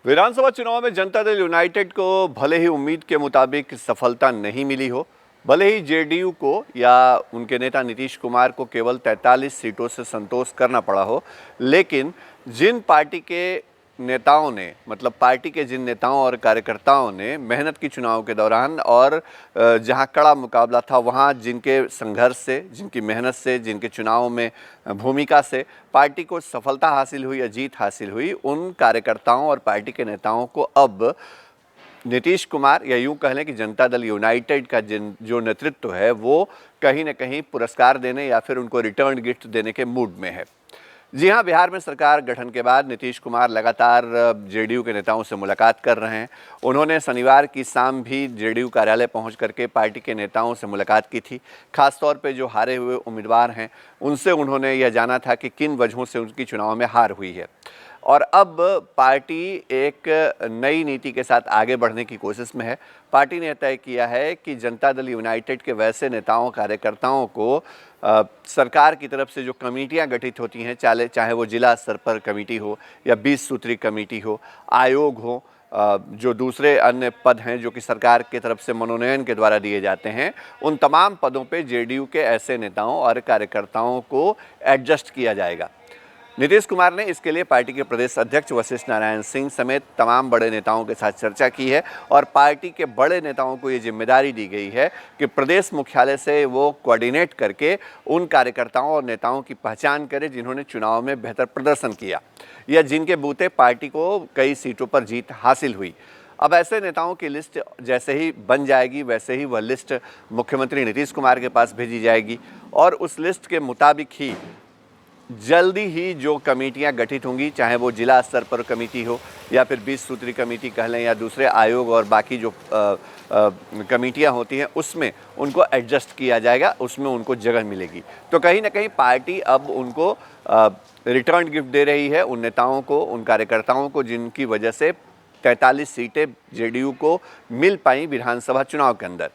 विधानसभा चुनाव में जनता दल यूनाइटेड को भले ही उम्मीद के मुताबिक सफलता नहीं मिली हो, भले ही जेडीयू को या उनके नेता नीतीश कुमार को केवल 43 सीटों से संतोष करना पड़ा हो, लेकिन जिन पार्टी के नेताओं ने मतलब पार्टी के जिन नेताओं और कार्यकर्ताओं ने मेहनत की चुनाव के दौरान और जहां कड़ा मुकाबला था वहां जिनके संघर्ष से, जिनकी मेहनत से, जिनके चुनाव में भूमिका से पार्टी को सफलता हासिल हुई या जीत हासिल हुई, उन कार्यकर्ताओं और पार्टी के नेताओं को अब नीतीश कुमार या यूं कह लें कि जनता दल यूनाइटेड का जो नेतृत्व है वो कहीं ना कहीं पुरस्कार देने या फिर उनको रिटर्न गिफ्ट देने के मूड में है। जी हां, बिहार में सरकार गठन के बाद नीतीश कुमार लगातार जेडीयू के नेताओं से मुलाकात कर रहे हैं। उन्होंने शनिवार की शाम भी जेडीयू कार्यालय पहुंच करके पार्टी के नेताओं से मुलाकात की थी। खासतौर पे जो हारे हुए उम्मीदवार हैं उनसे उन्होंने यह जाना था कि किन वजहों से उनकी चुनाव में हार हुई है और अब पार्टी एक नई नीति के साथ आगे बढ़ने की कोशिश में है। पार्टी ने तय किया है कि जनता दल यूनाइटेड के वैसे नेताओं कार्यकर्ताओं को सरकार की तरफ से जो कमेटियां गठित होती हैं, चाहे वो जिला स्तर पर कमेटी हो या 20 सूत्री कमेटी हो, आयोग हो, जो दूसरे अन्य पद हैं जो कि सरकार की तरफ से मनोनयन के द्वारा दिए जाते हैं, उन तमाम पदों पे जेडीयू के ऐसे नेताओं और कार्यकर्ताओं को एडजस्ट किया जाएगा। नीतीश कुमार ने इसके लिए पार्टी के प्रदेश अध्यक्ष वशिष्ठ नारायण सिंह समेत तमाम बड़े नेताओं के साथ चर्चा की है और पार्टी के बड़े नेताओं को ये जिम्मेदारी दी गई है कि प्रदेश मुख्यालय से वो कोऑर्डिनेट करके उन कार्यकर्ताओं और नेताओं की पहचान करें जिन्होंने चुनाव में बेहतर प्रदर्शन किया या जिनके बूते पार्टी को कई सीटों पर जीत हासिल हुई। अब ऐसे नेताओं की लिस्ट जैसे ही बन जाएगी वैसे ही वह लिस्ट मुख्यमंत्री नीतीश कुमार के पास भेजी जाएगी और उस लिस्ट के मुताबिक ही जल्दी ही जो कमेटियां गठित होंगी, चाहे वो जिला स्तर पर कमेटी हो या फिर 20 सूत्री कमेटी कह लें या दूसरे आयोग और बाकी जो कमेटियां होती हैं उसमें उनको एडजस्ट किया जाएगा, उसमें उनको जगह मिलेगी। तो कहीं ना कहीं पार्टी अब उनको रिटर्न गिफ्ट दे रही है, उन नेताओं को, उन कार्यकर्ताओं को जिनकी वजह से 43 सीटें जेडीयू को मिल पाई विधानसभा चुनाव के अंदर।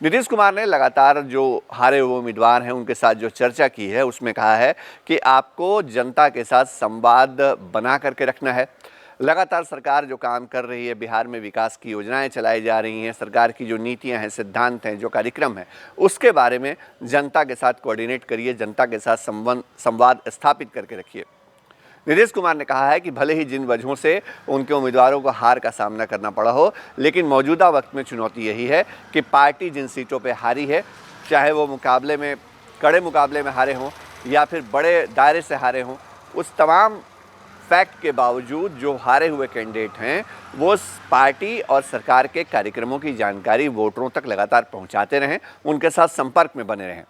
नीतीश कुमार ने लगातार जो हारे हुए उम्मीदवार हैं उनके साथ जो चर्चा की है उसमें कहा है कि आपको जनता के साथ संवाद बना करके रखना है। लगातार सरकार जो काम कर रही है, बिहार में विकास की योजनाएं चलाई जा रही हैं, सरकार की जो नीतियां हैं, सिद्धांत हैं, जो कार्यक्रम है उसके बारे में जनता के साथ कोऑर्डिनेट करिए, जनता के साथ संवाद स्थापित करके रखिए। नीतीश कुमार ने कहा है कि भले ही जिन वजहों से उनके उम्मीदवारों को हार का सामना करना पड़ा हो, लेकिन मौजूदा वक्त में चुनौती यही है कि पार्टी जिन सीटों पे हारी है, चाहे वो कड़े मुकाबले में हारे हों या फिर बड़े दायरे से हारे हों, उस तमाम फैक्ट के बावजूद जो हारे हुए कैंडिडेट हैं वो पार्टी और सरकार के कार्यक्रमों की जानकारी वोटरों तक लगातार पहुँचाते रहें, उनके साथ संपर्क में बने रहें।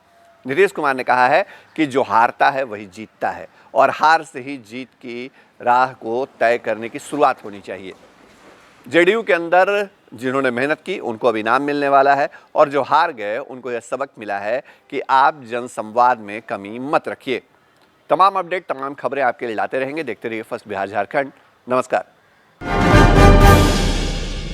नीतीश कुमार ने कहा है कि जो हारता है वही जीतता है और हार से ही जीत की राह को तय करने की शुरुआत होनी चाहिए। जेडीयू के अंदर जिन्होंने मेहनत की उनको अब इनाम मिलने वाला है और जो हार गए उनको यह सबक मिला है कि आप जनसंवाद में कमी मत रखिए। तमाम अपडेट, तमाम खबरें आपके लिए लाते रहेंगे। देखते रहिए फर्स्ट बिहार झारखंड। नमस्कार।